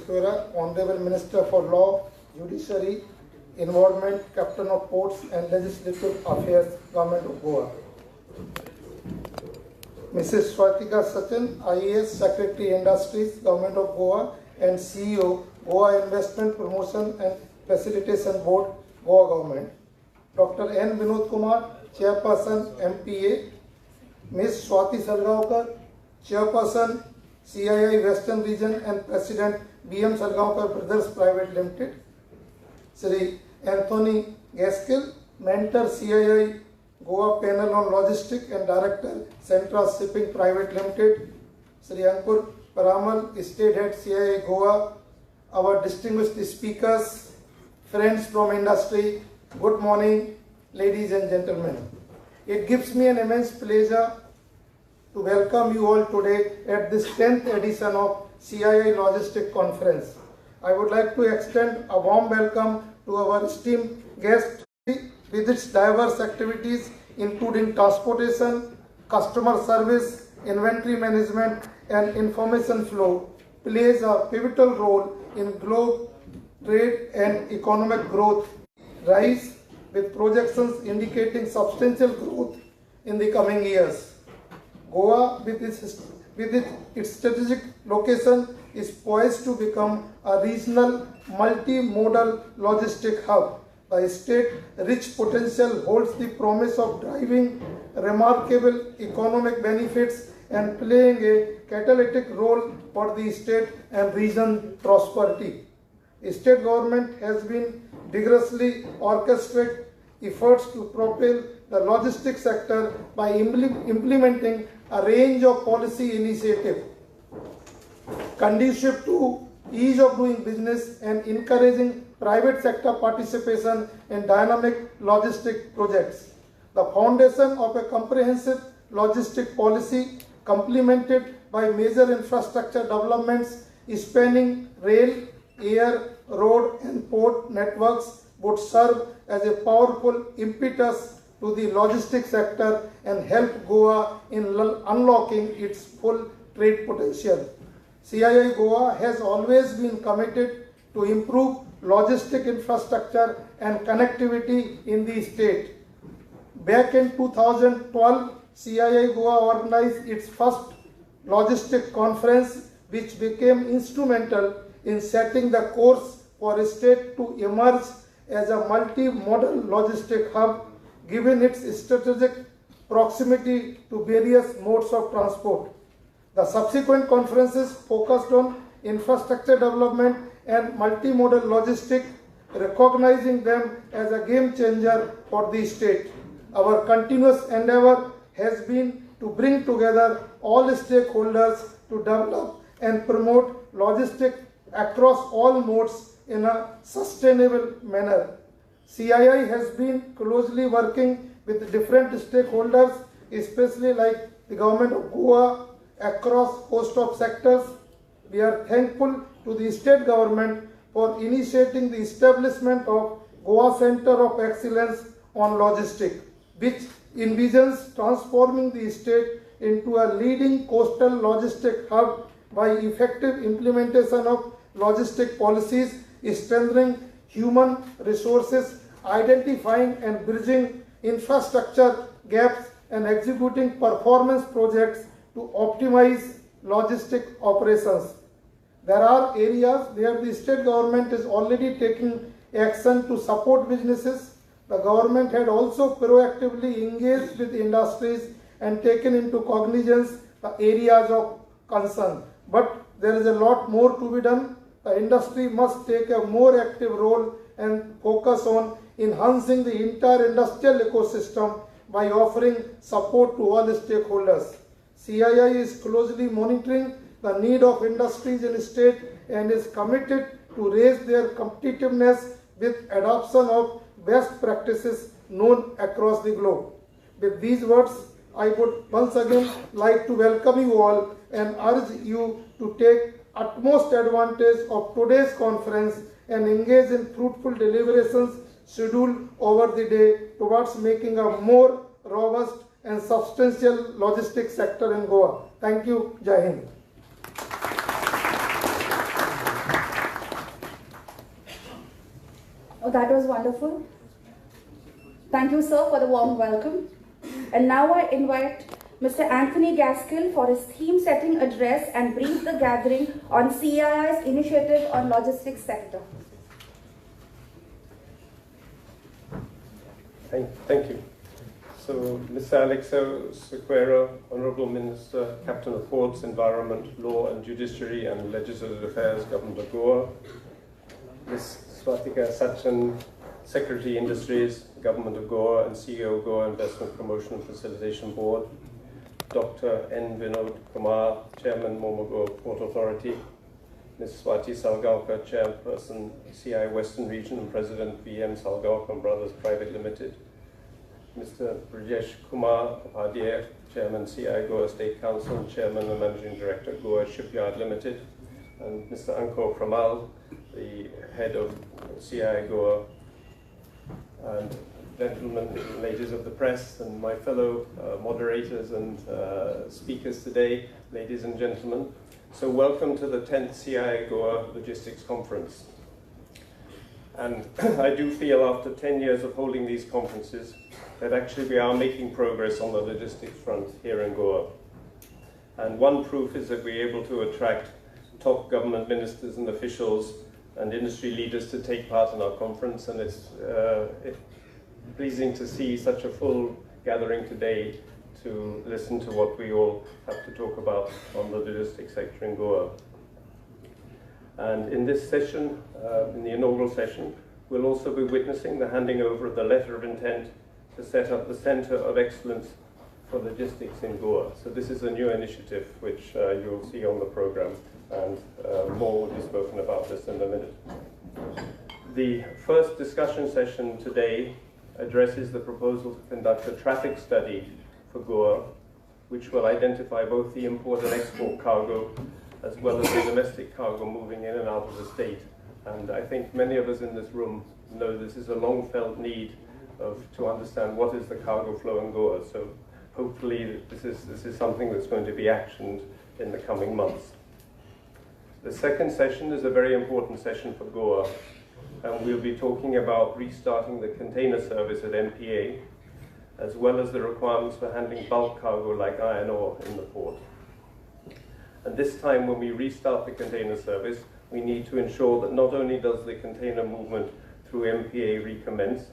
Sequeira, Honorable Minister for Law, Judiciary, Environment, Captain of Ports and Legislative Affairs, Government of Goa. Mrs. Swatika Sachin, IAS, Secretary Industries, Government of Goa and CEO, Goa Investment Promotion and Facilitation Board, Goa Government. Dr. N. Vinod Kumar, Chairperson, MPA. Ms. Swati Salgaonkar, Chairperson, CII Western Region and President, BM Salgaonkar Brothers Private Limited. Sri Anthony Gaskill, Mentor, CII Goa Panel on Logistic and Director, Central Shipping Private Limited. Sri Ankur Paramal, State Head, CII Goa. Our distinguished speakers, friends from industry, good morning, ladies and gentlemen. It gives me an immense pleasure to welcome you all today at this 10th edition of CII Logistic Conference. I would like to extend a warm welcome to our esteemed guest with its diverse activities including transportation, customer service, inventory management and information flow plays a pivotal role in global trade and economic growth rise with projections indicating substantial growth in the coming years. Goa, with its strategic location, is poised to become a regional multimodal logistic hub. The state's rich potential holds the promise of driving remarkable economic benefits and playing a catalytic role for the state and region prosperity. The state government has been vigorously orchestrated efforts to propel the logistics sector by implementing a range of policy initiatives conducive to ease of doing business and encouraging private sector participation in dynamic logistic projects. The foundation of a comprehensive logistic policy complemented by major infrastructure developments spanning rail, air, road and port networks would serve as a powerful impetus to the logistics sector and help Goa in unlocking its full trade potential. CII Goa has always been committed to improve logistic infrastructure and connectivity in the state. Back in 2012, CII Goa organized its first logistic conference, which became instrumental in setting the course for a state to emerge as a multi-modal logistic hub, given its strategic proximity to various modes of transport. The subsequent conferences focused on infrastructure development and multimodal logistics, recognizing them as a game changer for the state. Our continuous endeavor has been to bring together all stakeholders to develop and promote logistics across all modes in a sustainable manner. CII has been closely working with different stakeholders, especially like the Government of Goa, across host of sectors. We are thankful to the state government for initiating the establishment of Goa Center of Excellence on Logistics, which envisions transforming the state into a leading coastal logistic hub by effective implementation of logistic policies, strengthening human resources, identifying and bridging infrastructure gaps, and executing performance projects to optimize logistic operations. There are areas where the state government is already taking action to support businesses. The government had also proactively engaged with industries and taken into cognizance the areas of concern. But there is a lot more to be done. The industry must take a more active role and focus on enhancing the entire industrial ecosystem by offering support to all stakeholders. CII is closely monitoring the need of industries in the state and is committed to raise their competitiveness with adoption of best practices known across the globe. With these words, I would once again like to welcome you all and urge you to take utmost advantage of today's conference and engage in fruitful deliberations scheduled over the day towards making a more robust and substantial logistics sector in Goa. Thank you. Jai Hind. Oh, that was wonderful. Thank you, sir, for the warm welcome. And now I invite Mr. Anthony Gaskill for his theme-setting address and brief the gathering on CII's initiative on logistics sector. Thank you. So, Mr. Alexo Sequeira, Honourable Minister, Captain of Ports, Environment, Law and Judiciary and Legislative Affairs, Government of Goa. Ms. Swatika Sachin, Secretary Industries, Government of Goa and CEO Goa Investment Promotion and Facilitation Board. Dr. N. Vinod Kumar, Chairman, Momogoa Port Authority. Ms. Swati Salgaonkar, Chairperson, CII Western Region and President, VM Salgaonkar Brothers Private Limited. Mr. Brajesh Kumar Upadhyay, Chairman, CII Goa State Council and Chairman and Managing Director, Goa Shipyard Limited. And Mr. Anko Pramal, the Head of CII Goa. And gentlemen and ladies of the press and my fellow moderators and speakers today, ladies and gentlemen. So welcome to the 10th CII Goa Logistics Conference. And I do feel after 10 years of holding these conferences that actually we are making progress on the logistics front here in Goa. And one proof is that we're able to attract top government ministers and officials and industry leaders to take part in our conference, and it's pleasing to see such a full gathering today to listen to what we all have to talk about on the logistics sector in Goa. And in this session, in the inaugural session, we'll also be witnessing the handing over of the letter of intent to set up the Centre of Excellence for Logistics in Goa. So this is a new initiative which you'll see on the program, and more will be spoken about this in a minute. The first discussion session today addresses the proposal to conduct a traffic study for Goa, which will identify both the import and export cargo as well as the domestic cargo moving in and out of the state. And I think many of us in this room know this is a long-felt need to understand what is the cargo flow in Goa. So hopefully this is something that's going to be actioned in the coming months. The second session is a very important session for Goa, and we'll be talking about restarting the container service at MPA, as well as the requirements for handling bulk cargo like iron ore in the port. And this time when we restart the container service, we need to ensure that not only does the container movement through MPA recommence,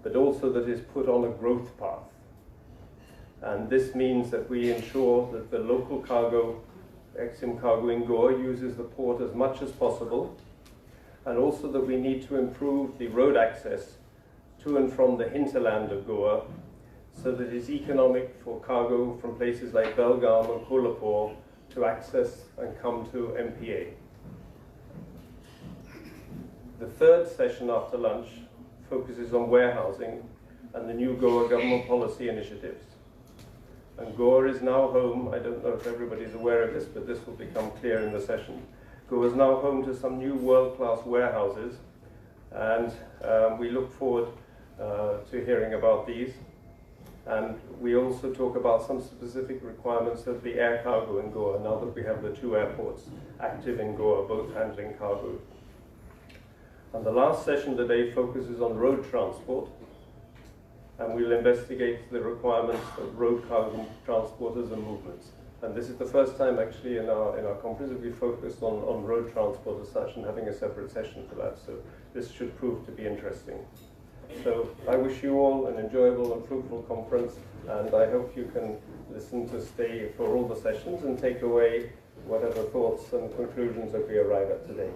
but also that it's put on a growth path. And this means that we ensure that the local cargo, EXIM cargo in Goa, uses the port as much as possible, and also that we need to improve the road access to and from the hinterland of Goa so that it's economic for cargo from places like Belgaum and Kolhapur to access and come to MPA. The third session after lunch focuses on warehousing and the new Goa government policy initiatives. And Goa is now home, I don't know if everybody's aware of this, but this will become clear in the session. Goa is now home to some new world-class warehouses, and we look forward to hearing about these. And we also talk about some specific requirements of the air cargo in Goa, now that we have the two airports active in Goa, both handling cargo. And the last session today focuses on road transport, and we'll investigate the requirements of road cargo transporters and movements. And this is the first time actually in our conference that we focused on road transport as such and having a separate session for that. So this should prove to be interesting. So I wish you all an enjoyable and fruitful conference, and I hope you can listen to stay for all the sessions and take away whatever thoughts and conclusions that we arrive at today.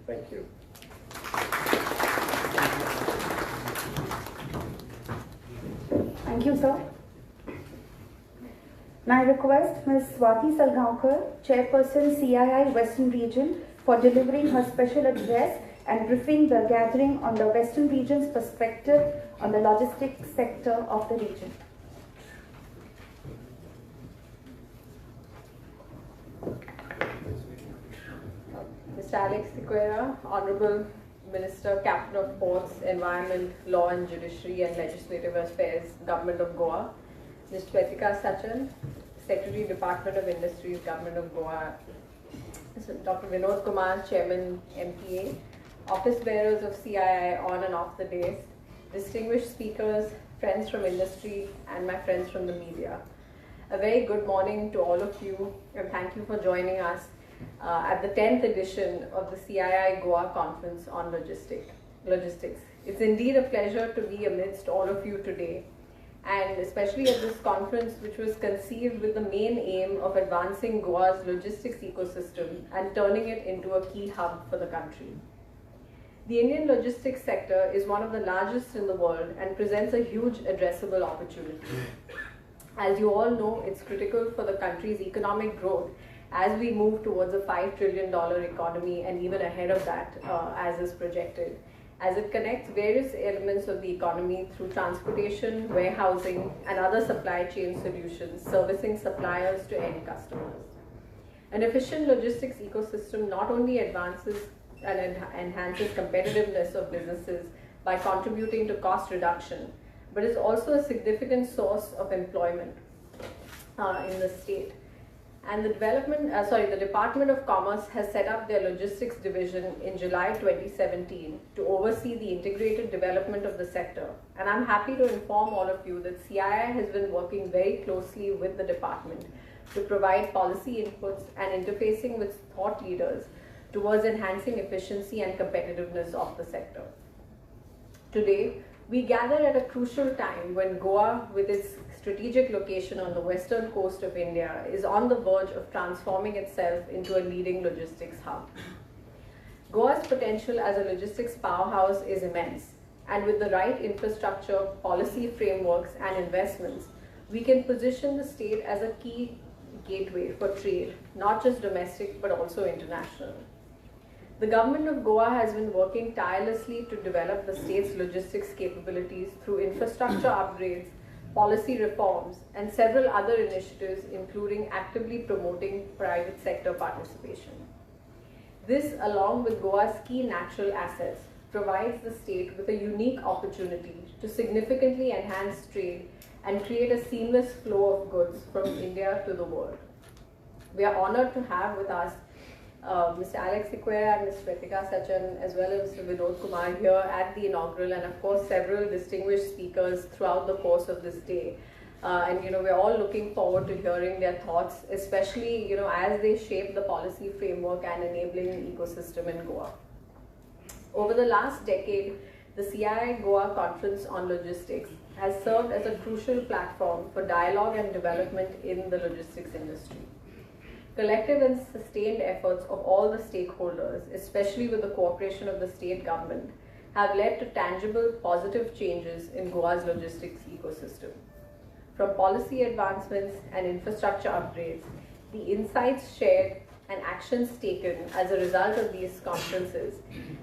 Thank you. Thank you, sir. Now I request Ms. Swati Salgaonkar, Chairperson CII Western Region, for delivering her special address and briefing the gathering on the Western Region's perspective on the logistics sector of the region. Mr. Alex Sequeira, Honourable Minister, Captain of Ports, Environment, Law and Judiciary and Legislative Affairs, Government of Goa. Ms. Swatika Sachin, Secretary, Department of Industries, Government of Goa. Dr. Vinod Kumar, Chairman, MPA. office bearers of CII on and off the dais, distinguished speakers, friends from industry, and my friends from the media. A very good morning to all of you, and thank you for joining us at the 10th edition of the CII Goa Conference on Logistics. It's indeed a pleasure to be amidst all of you today, and especially at this conference, which was conceived with the main aim of advancing Goa's logistics ecosystem and turning it into a key hub for the country. The Indian logistics sector is one of the largest in the world and presents a huge addressable opportunity. As you all know, it's critical for the country's economic growth as we move towards a $5 trillion economy and even ahead of that as is projected, as it connects various elements of the economy through transportation, warehousing, and other supply chain solutions, servicing suppliers to end customers. An efficient logistics ecosystem not only advances and enhances competitiveness of businesses by contributing to cost reduction, but is also a significant source of employment in the state. And the Department of Commerce has set up their logistics division in July 2017 to oversee the integrated development of the sector. And I'm happy to inform all of you that CII has been working very closely with the department to provide policy inputs and interfacing with thought leaders towards enhancing efficiency and competitiveness of the sector. Today, we gather at a crucial time when Goa, with its strategic location on the western coast of India, is on the verge of transforming itself into a leading logistics hub. Goa's potential as a logistics powerhouse is immense, and with the right infrastructure, policy frameworks, and investments, we can position the state as a key gateway for trade, not just domestic but also international. The government of Goa has been working tirelessly to develop the state's logistics capabilities through infrastructure upgrades, policy reforms, and several other initiatives, including actively promoting private sector participation. This, along with Goa's key natural assets, provides the state with a unique opportunity to significantly enhance trade and create a seamless flow of goods from India to the world. We are honored to have with us Mr. Alex Sequeira and Ms. Pretika Sachan, as well as Mr. Vinod Kumar here at the inaugural, and of course several distinguished speakers throughout the course of this day. And we're all looking forward to hearing their thoughts, especially as they shape the policy framework and enabling ecosystem in Goa. Over the last decade, the CII Goa Conference on Logistics has served as a crucial platform for dialogue and development in the logistics industry. Collective and sustained efforts of all the stakeholders, especially with the cooperation of the state government, have led to tangible positive changes in Goa's logistics ecosystem. From policy advancements and infrastructure upgrades, the insights shared and actions taken as a result of these conferences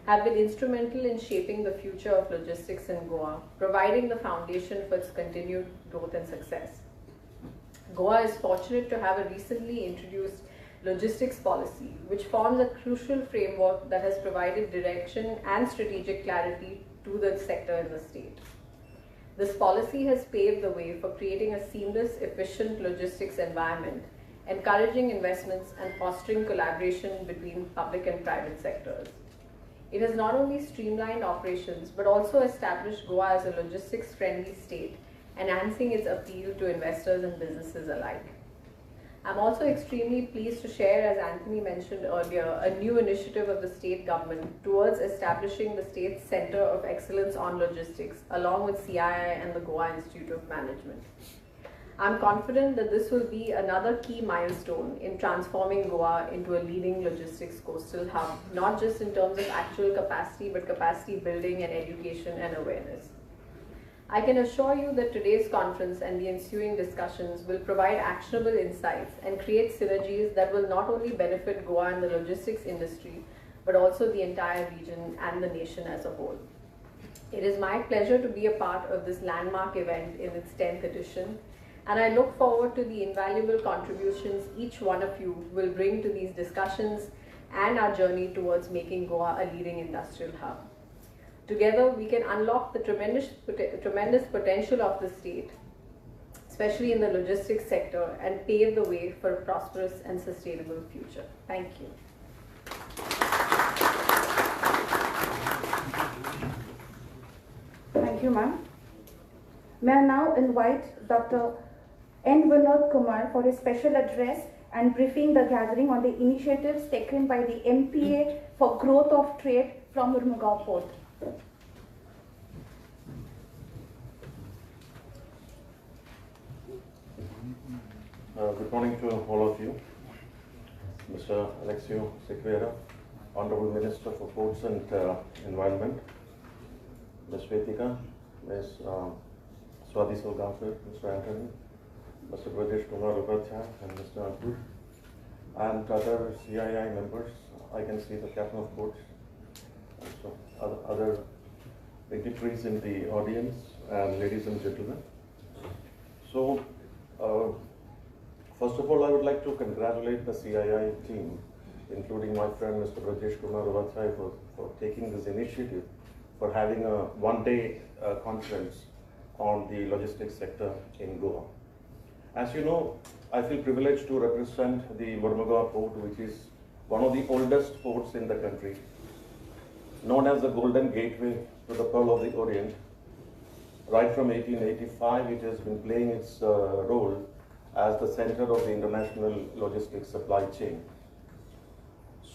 have been instrumental in shaping the future of logistics in Goa, providing the foundation for its continued growth and success. Goa is fortunate to have a recently introduced logistics policy, which forms a crucial framework that has provided direction and strategic clarity to the sector in the state. This policy has paved the way for creating a seamless, efficient logistics environment, encouraging investments and fostering collaboration between public and private sectors. It has not only streamlined operations, but also established Goa as a logistics-friendly state, enhancing its appeal to investors and businesses alike. I'm also extremely pleased to share, as Anthony mentioned earlier, a new initiative of the state government towards establishing the state's Center of Excellence on Logistics, along with CII and the Goa Institute of Management. I'm confident that this will be another key milestone in transforming Goa into a leading logistics coastal hub, not just in terms of actual capacity, but capacity building and education and awareness. I can assure you that today's conference and the ensuing discussions will provide actionable insights and create synergies that will not only benefit Goa and the logistics industry, but also the entire region and the nation as a whole. It is my pleasure to be a part of this landmark event in its 10th edition, and I look forward to the invaluable contributions each one of you will bring to these discussions and our journey towards making Goa a leading industrial hub. Together, we can unlock the tremendous potential of the state, especially in the logistics sector, and pave the way for a prosperous and sustainable future. Thank you. Thank you, ma'am. May I now invite Dr. N. Vinod Kumar for a special address and briefing the gathering on the initiatives taken by the MPA for growth of trade from Mormugao Port. Good morning to all of you. Mr. Alexio Sequeira, Honorable Minister for Ports and Environment, Ms. Vetika, Ms. Swati Salgankar, Mr. Anthony, Mr. Brajesh Kumar Upadhyay, and Mr. Ankur, and other CII members. I can see the Captain of Ports, also other dignitaries in the audience, and ladies and gentlemen. So, first of all, I would like to congratulate the CII team, including my friend Mr. Brajesh Kumar Upadhyay for taking this initiative, for having a one-day conference on the logistics sector in Goa. As you know, I feel privileged to represent the Mormugao port, which is one of the oldest ports in the country, known as the Golden Gateway to the Pearl of the Orient. Right from 1885, it has been playing its role as the center of the international logistics supply chain.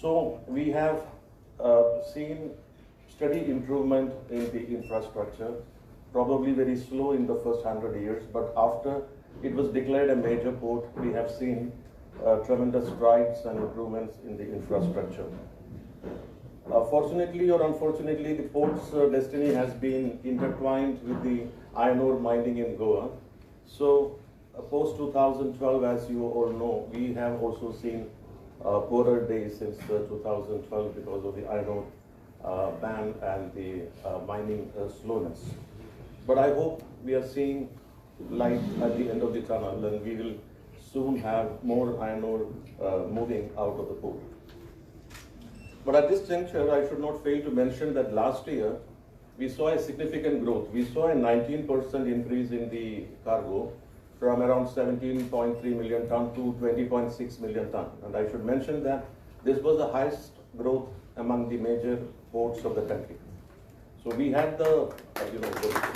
So we have seen steady improvement in the infrastructure, probably very slow in the first 100 years, but after it was declared a major port, we have seen tremendous strides and improvements in the infrastructure. Fortunately or unfortunately, the port's destiny has been intertwined with the iron ore mining in Goa. So post 2012, as you all know, we have also seen poorer days since 2012 because of the iron ore ban and the mining slowness. But I hope we are seeing light at the end of the tunnel, and we will soon have more iron ore moving out of the port. But at this juncture, I should not fail to mention that last year we saw a significant growth. We saw a 19% increase in the cargo, from around 17.3 million ton to 20.6 million ton. And I should mention that this was the highest growth among the major ports of the country. So we had the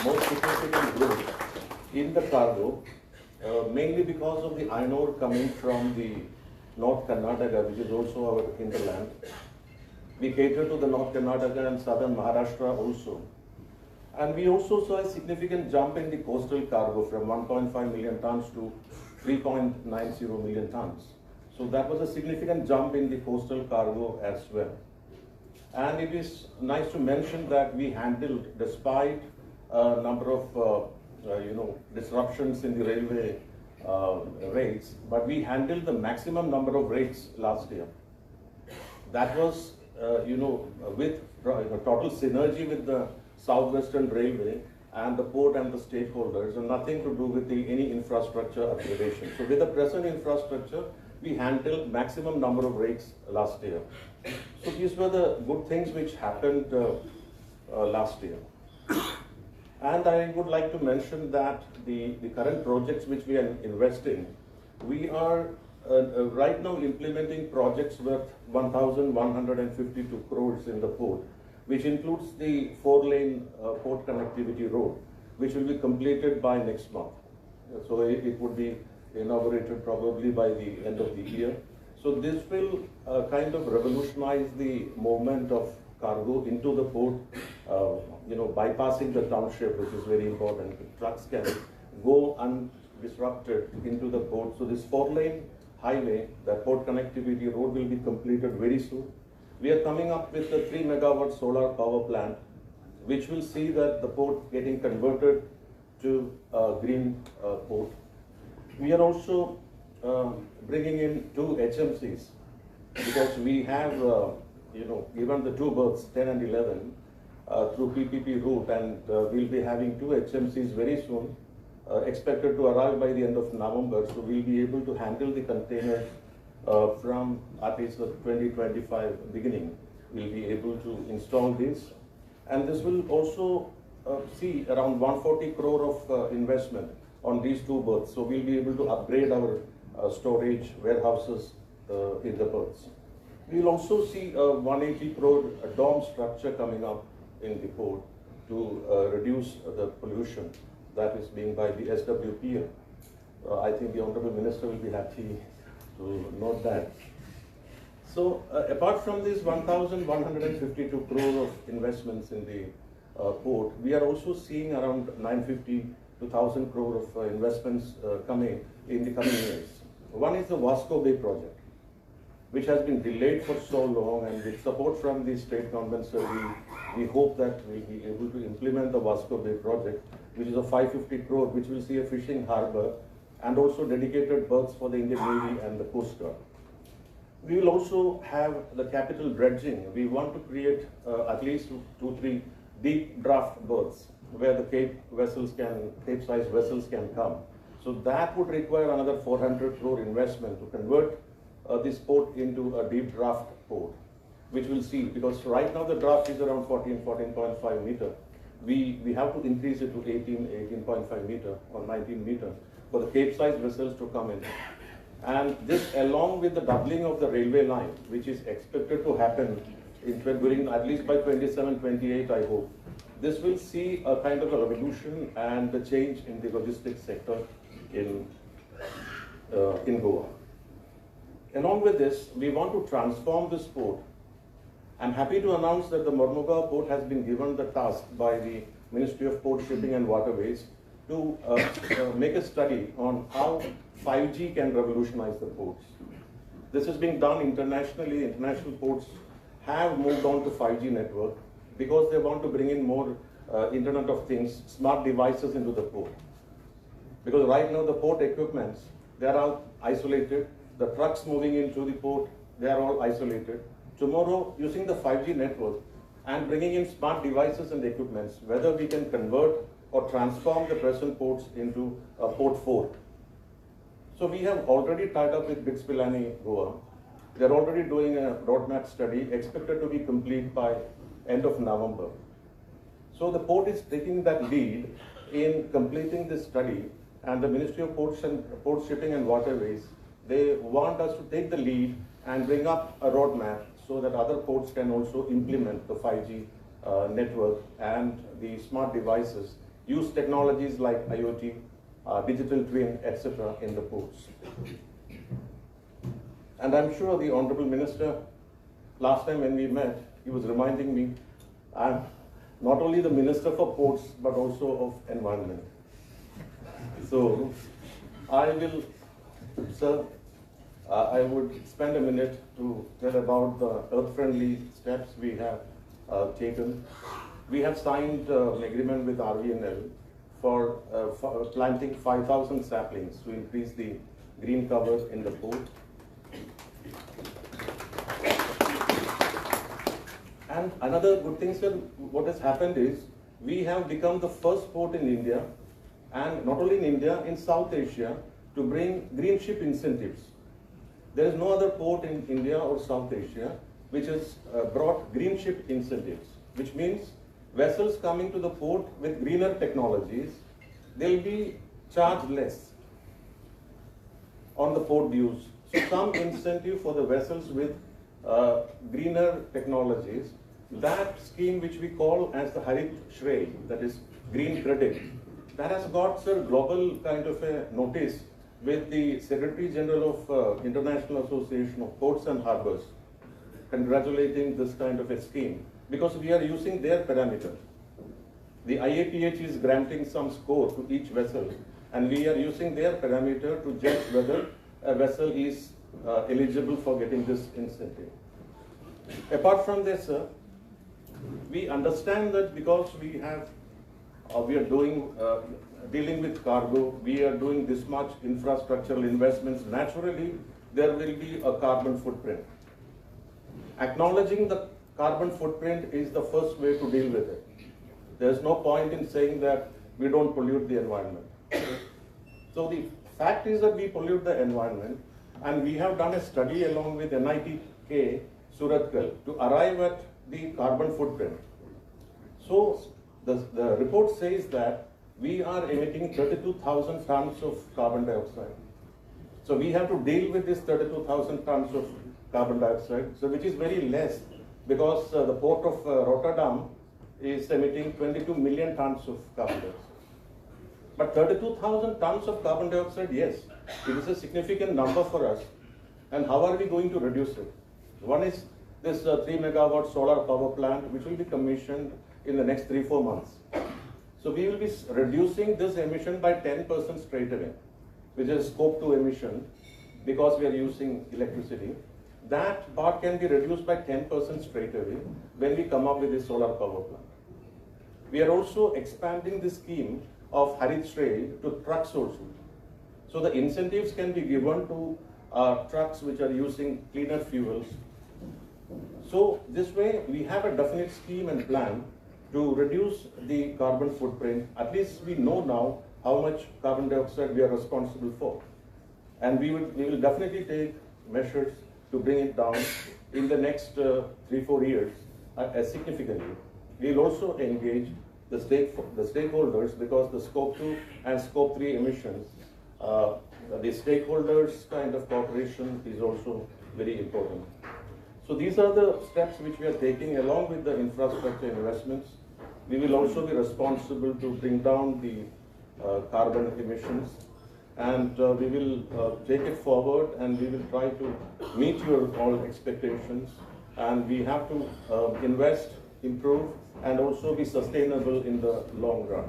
most significant growth in the cargo, mainly because of the iron ore coming from the North Karnataka, which is also our hinterland. We cater to the North Karnataka and southern Maharashtra also. And we also saw a significant jump in the coastal cargo from 1.5 million tons to 3.90 million tons. So that was a significant jump in the coastal cargo as well. And it is nice to mention that we handled, despite a number of disruptions in the railway rates, but we handled the maximum number of rates last year. That was, with total synergy with the Southwestern Railway and the port and the stakeholders, and nothing to do with any infrastructure upgradation. So with the present infrastructure, we handled maximum number of rates last year. So these were the good things which happened last year. And I would like to mention that the current projects which we are investing, we are right now implementing projects worth 1,152 crores in the port, which includes the 4-lane port connectivity road, which will be completed by next month. So it would be inaugurated probably by the end of the year. So this will kind of revolutionize the movement of cargo into the port, bypassing the township, which is very important. Trucks can go undisrupted into the port. So this 4-lane highway, the port connectivity road, will be completed very soon. We are coming up with a 3 megawatt solar power plant, which will see that the port getting converted to a green port. We are also bringing in 2 HMCs, because we have, given the 2 berths, 10 and 11, through PPP route, and we'll be having 2 HMCs very soon, expected to arrive by the end of November. So we'll be able to handle the containers from at least 2025 beginning. We'll be able to install this, and this will also see around 140 crore of investment on these 2 berths. So we'll be able to upgrade our storage warehouses in the berths. We'll also see a 180 crore dome structure coming up in the port to reduce the pollution that is being by the SWPL. I think the Honorable Minister will be happy to note that. So apart from this 1,152 crore of investments in the port, we are also seeing around 950 to 1,000 crore of investments coming in the coming years. One is the Vasco Bay project, which has been delayed for so long, and with support from the state government, so we hope that we'll be able to implement the Vasco Bay project, which is a 550 crore, which will see a fishing harbour and also dedicated berths for the Indian Navy and the Coast Guard. We will also have the capital dredging. We want to create at least 2-3 deep draft berths where the Cape-sized vessels can come. So that would require another 400 crore investment to convert this port into a deep draft port, which we'll see, because right now the draft is around 14.5 meter. We have to increase it to 18.5 meter or 19 meter for the Cape-sized vessels to come in. And this, along with the doubling of the railway line, which is expected to happen during at least by 27-28, I hope, this will see a kind of a revolution and a change in the logistics sector in Goa. Along with this, we want to transform this port. I'm happy to announce that the Mormugao port has been given the task by the Ministry of Port, Shipping and Waterways to make a study on how 5G can revolutionize the ports. This is being done internationally. International ports have moved on to 5G network because they want to bring in more Internet of Things, smart devices into the port. Because right now the port equipments, they are all isolated. The trucks moving into the port, they are all isolated. Tomorrow, using the 5G network and bringing in smart devices and equipments, whether we can convert or transform the present ports into a port 4. So we have already tied up with Bits Pilani Goa. They're already doing a roadmap study, expected to be complete by end of November. So the port is taking that lead in completing this study, and the Ministry of Port Shipping and Waterways, they want us to take the lead and bring up a roadmap so that other ports can also implement the 5G network and the smart devices, use technologies like IoT, digital twin, etc. in the ports. And I'm sure the Honorable Minister, last time when we met, he was reminding me, I'm not only the Minister for Ports, but also of Environment. So I will, sir, I would spend a minute to tell about the earth-friendly steps we have taken. We have signed an agreement with RVNL for planting 5,000 saplings to increase the green cover in the port. And another good thing, sir, what has happened is we have become the first port in India, and not only in India, in South Asia, to bring green ship incentives. There is no other port in India or South Asia which has brought green ship incentives, which means vessels coming to the port with greener technologies, they'll be charged less on the port dues. So some incentive for the vessels with greener technologies. That scheme, which we call as the Harit Shray, that is green credit, that has got, sir, global kind of a notice with the Secretary General of International Association of Ports and Harbors, congratulating this kind of a scheme, because we are using their parameter. The IAPH is granting some score to each vessel, and we are using their parameter to judge whether a vessel is eligible for getting this incentive. Apart from this, sir, we understand that because we are dealing with cargo, we are doing this much infrastructural investments, naturally there will be a carbon footprint. Acknowledging the carbon footprint is the first way to deal with it. There's no point in saying that we don't pollute the environment. So the fact is that we pollute the environment, and we have done a study along with NITK Surathkal to arrive at the carbon footprint. So the report says that we are emitting 32,000 tons of carbon dioxide. So we have to deal with this 32,000 tons of carbon dioxide, so which is very less, because the port of Rotterdam is emitting 22 million tons of carbon dioxide. But 32,000 tons of carbon dioxide, yes, it is a significant number for us. And how are we going to reduce it? One is this 3 megawatt solar power plant, which will be commissioned in the next 3-4 months. So we will be reducing this emission by 10% straight away, which is scope 2 emission, because we are using electricity. That part can be reduced by 10% straight away when we come up with this solar power plant. We are also expanding the scheme of Harit Shray to trucks also. So the incentives can be given to trucks which are using cleaner fuels. So this way we have a definite scheme and plan to reduce the carbon footprint. At least we know now how much carbon dioxide we are responsible for. And we will definitely take measures to bring it down in the next 3-4 years significantly. We will also engage the stakeholders, because the scope 2 and scope 3 emissions, the stakeholders kind of cooperation is also very important. So these are the steps which we are taking along with the infrastructure investments. We will also be responsible to bring down the carbon emissions, and we will take it forward, and we will try to meet your all expectations. And we have to invest, improve, and also be sustainable in the long run.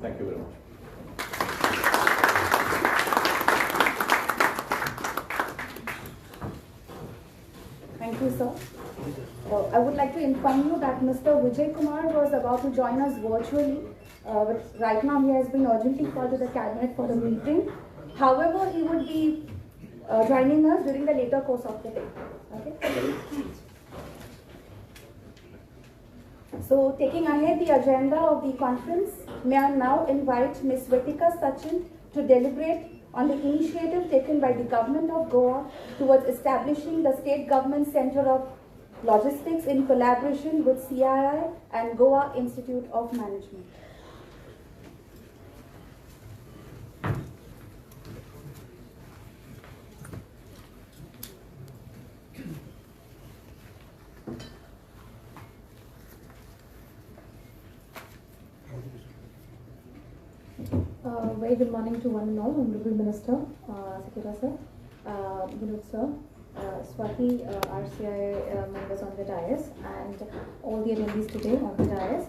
Thank you very much. Thank you, sir. I would like to inform you that Mr. Vijay Kumar was about to join us virtually, but right now he has been urgently called to the cabinet for a meeting. However, he would be joining us during the later course of the day. Okay. So, taking ahead the agenda of the conference, may I now invite Ms. Vetika Sachin to deliberate on the initiative taken by the government of Goa towards establishing the state government center of logistics in collaboration with CII and Goa Institute of Management. Very good morning to one and all, Honorable Minister, Sekira sir, Vinod sir, Swati, our CII members on the dais, and all the attendees today on the dais.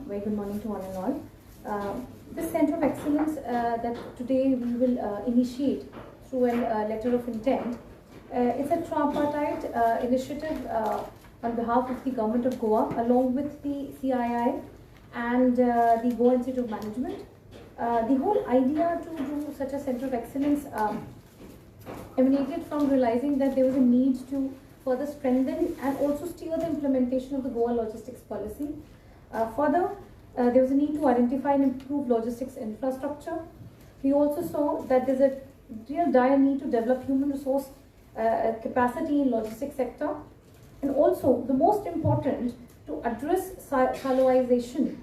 Very good morning to one and all. This Centre of Excellence that today we will initiate through a letter of intent, it's a tripartite initiative on behalf of the Government of Goa, along with the CII and the Goa Institute of Management. The whole idea to do such a Centre of Excellence emanated from realizing that there was a need to further strengthen and also steer the implementation of the Goa logistics policy. Further, there was a need to identify and improve logistics infrastructure. We also saw that there's a real dire need to develop human resource capacity in logistics sector, and also the most important, to address siloization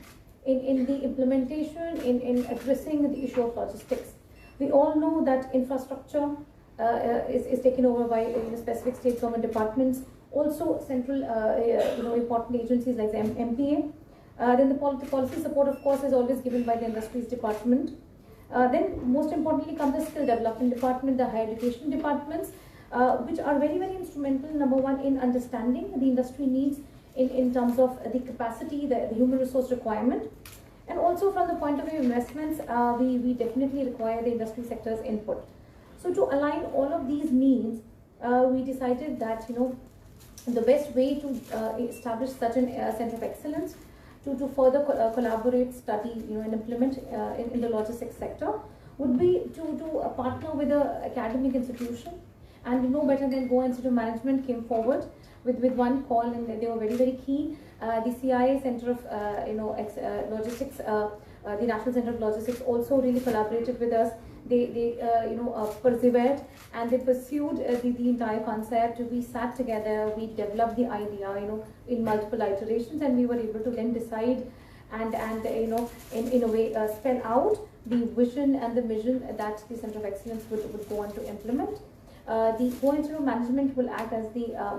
in the implementation, in addressing the issue of logistics. We all know that infrastructure is taken over by specific state government departments, also central important agencies like the MPA. Then the policy support, of course, is always given by the industries department. Then most importantly comes the skill development department, the higher education departments, which are very, very instrumental, number one, in understanding the industry needs in terms of the capacity, the human resource requirement. And also from the point of view of investments, we definitely require the industry sector's input. So to align all of these needs, we decided that the best way to establish such a Centre of Excellence to further collaborate, study, and implement in the logistics sector would be to partner with an academic institution. And better than Goa Institute of Management came forward with one call, and they were very, very keen. The CII Centre of Logistics, the National Centre of Logistics also really collaborated with us. They persevered, and they pursued the entire concept. We sat together, we developed the idea, in multiple iterations, and we were able to then decide and in a way spell out the vision and the mission that the Centre of Excellence would go on to implement. The Goa Institute of Management will act as the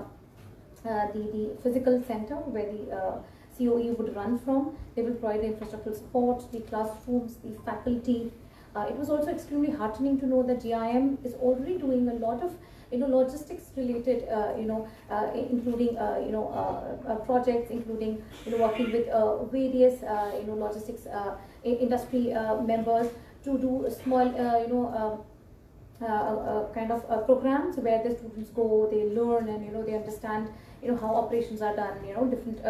physical center where the COE would run from. They will provide the infrastructural support, the classrooms, the faculty. It was also extremely heartening to know that GIM is already doing a lot of logistics related, including projects, including working with various logistics industry members to do small kind of programs where the students go, they learn, and they understand how operations are done, different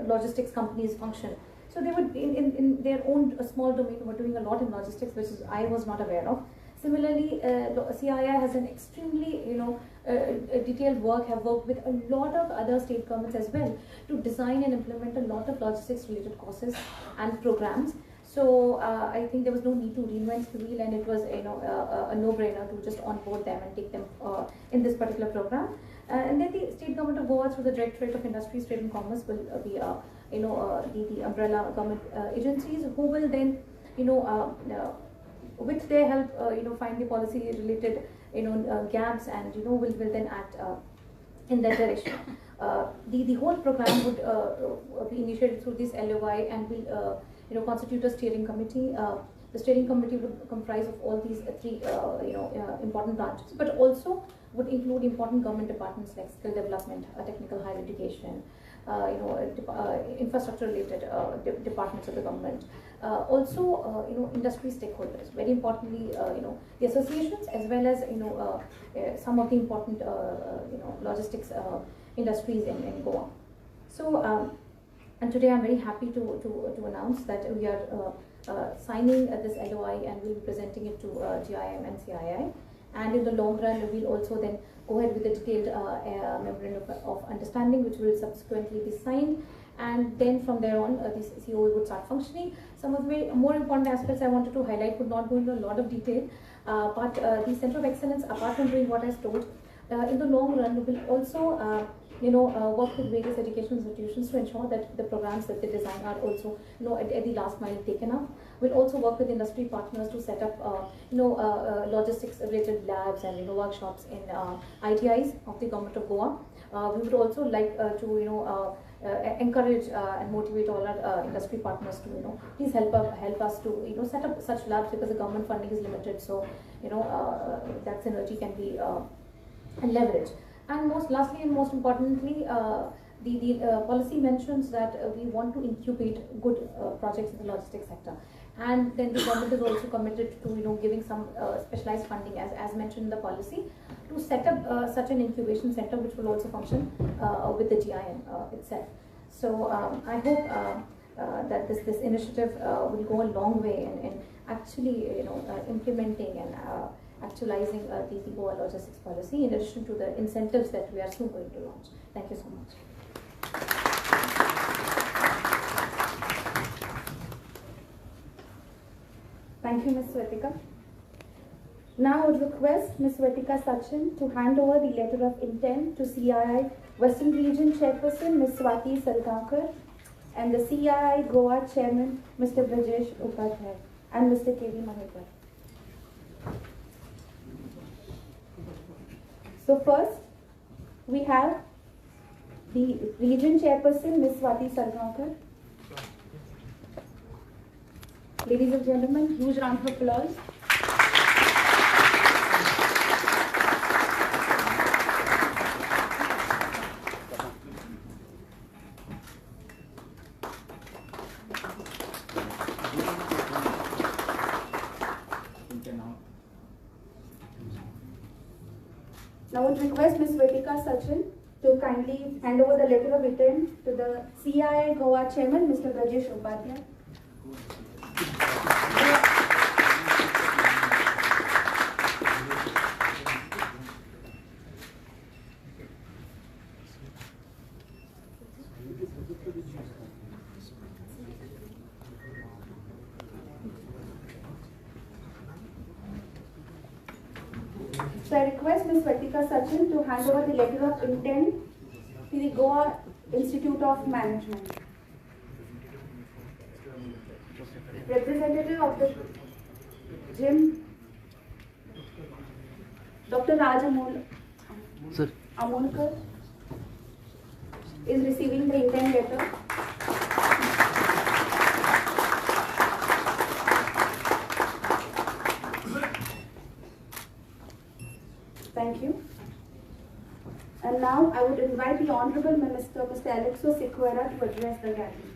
logistics companies function. So they would in their own small domain were doing a lot in logistics, which I was not aware of. Similarly, CII has an extremely detailed work, have worked with a lot of other state governments as well to design and implement a lot of logistics related courses and programs. So I think there was no need to reinvent the wheel, and it was a no-brainer to just onboard them and take them in this particular program. And then the state government of Goa, through the Directorate of Industries, Trade and Commerce, will be the umbrella government agencies who will then with their help find the policy related gaps, and will then act in that direction. The whole program would be initiated through this LOI and will constitute a steering committee. The steering committee would comprise of all these three important branches, but also would include important government departments like skill development, technical higher education, infrastructure related departments of the government. Also industry stakeholders, very importantly the associations, as well as some of the important logistics industries in Goa. So and today I'm very happy to announce that we are signing this LOI and we'll be presenting it to GIM and CII. And in the long run, we'll also then go ahead with the detailed memorandum of understanding, which will subsequently be signed. And then from there on, this COE would start functioning. Some of the more important aspects I wanted to highlight would not go into a lot of detail, but the Center of Excellence, apart from doing what I told, in the long run, will also work with various educational institutions to ensure that the programs that they design are also at the last mile taken up. We'll also work with industry partners to set up logistics related labs and workshops in ITIs of the government of Goa. We would also like to encourage and motivate all our industry partners to please help us to set up such labs, because the government funding is limited, so that synergy can be leveraged. And lastly and most importantly, the policy mentions that we want to incubate good projects in the logistics sector, and then the government is also committed to giving some specialized funding as mentioned in the policy to set up such an incubation center, which will also function with the GIM itself. So I hope that this initiative will go a long way in actually implementing and actualizing the Goa logistics policy, in addition to the incentives that we are soon going to launch. Thank you so much. Thank you, Ms. Swatika. Now I would request Ms. Swatika Sachin to hand over the letter of intent to CII Western Region Chairperson Ms. Swati Salgaonkar and the CII Goa Chairman Mr. Brajesh Upadhyay and Mr. K.V. Mahekar. So first, we have the Region Chairperson Ms. Swati Salgaonkar. Ladies and gentlemen, huge round of applause. Now I would request Ms. Swatika Sachin to kindly hand over the letter of intent to the CII Goa Chairman Mr. Brajesh Upadhyay. So I request Ms. Swatika Sachin to hand over the letter of intent to the Goa Institute of Management. Representative of the GIM, Dr. Raj Amolkar, is receiving the intent letter. Thank you. And now I would invite the Honorable Minister, Mr. Alexo Sequeira, to address the gathering.